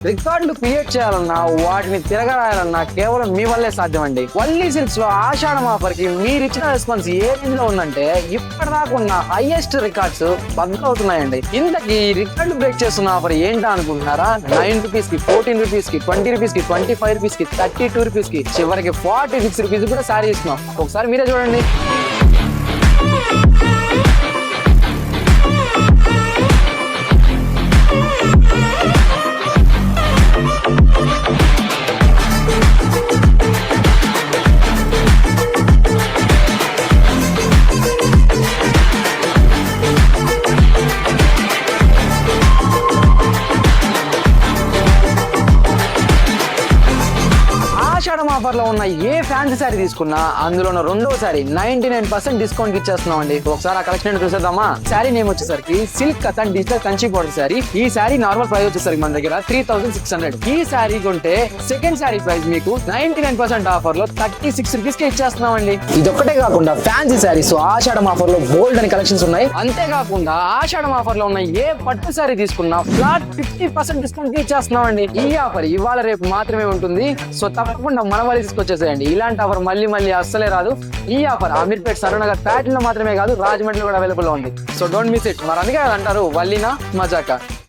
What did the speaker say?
రికార్డులు క్రియేట్ చేయాలన్నా వాటిని తిరగరాయాలన్నా కేవలం మీ వల్లే సాధ్యం అండి. వల్లీ సిల్క్స్ లో ఆషాఢం ఆఫర్ కి మీరు ఇచ్చిన రెస్పాన్స్ ఏ రేంజ్ లో ఉందంటే ఇప్పటిదాకా ఉన్న హైయెస్ట్ రికార్డ్స్ బద్దలవుతున్నాయండి. ఇంతకీ రికార్డు బ్రేక్ చేస్తున్న ఆఫర్ ఏంటా అనుకుంటున్నారా? 9 రూపీస్ కి, 14 రూపీస్ కి, 20 రూపీస్ కి, 25 రూపీస్ కి, 32 రూపీస్ కి, చివరికి 46 రూపీస్ కూడా శారీ ఇస్తున్నాం. ఒకసారి మీరే చూడండి. ఆషాఢం ఆఫర్ లో ఉన్న ఏ ఫ్యాన్సీ శారీ తీసుకున్నా అందులో రెండో శారీ 99% డిస్కౌంట్ ఇచ్చేస్తున్నాం అండి. ఒకసారి ఆ కలెక్షన్ చూసేద్దామా? శారీ నేమ్ వచ్చేసరికి silk Katan digital Kanchi border sari. ఈ శారీ నార్మల్ ప్రైస్ వచ్చేసరికి మన దగ్గర 3600. ఈ శారీ కొంటే సెకండ్ శారీ ప్రైస్ మీకు 99% ఆఫర్ లో 36 రూపీస్ కి ఇచ్చేస్తున్నాం అండి. ఇదొక్కటే కాకుండా ఫ్యాన్సీ శారీస్ ఆషాఢం ఆఫర్ లో బోల్డ్ అని కలెక్షన్స్ ఉన్నాయి. అంతేకాకుండా ఆషాఢం ఆఫర్ లో ఉన్న ఏ పట్టు శారీ తీసుకున్నా ఫ్లాట్ 50% డిస్కౌంట్ కి ఇచ్చేస్తున్నాం అండి. ఈ ఆఫర్ ఇవాళ రేపు మాత్రమే ఉంటుంది. సో తప్పకుండా మన వాళ్ళు తీసుకొచ్చేసేయండి. ఇలాంటి ఆఫర్ మళ్ళీ అస్సలే రాదు. ఈ ఆఫర్ అమీర్పేట్, సరూనగర్, ప్యాటర్న్ లో మాత్రమే కాదు, రాజమండ్రిలో కూడా అవైలబుల్ లో ఉంది. So don't miss it. మరి అందుకే అంటారు వల్లీనా మజాకా.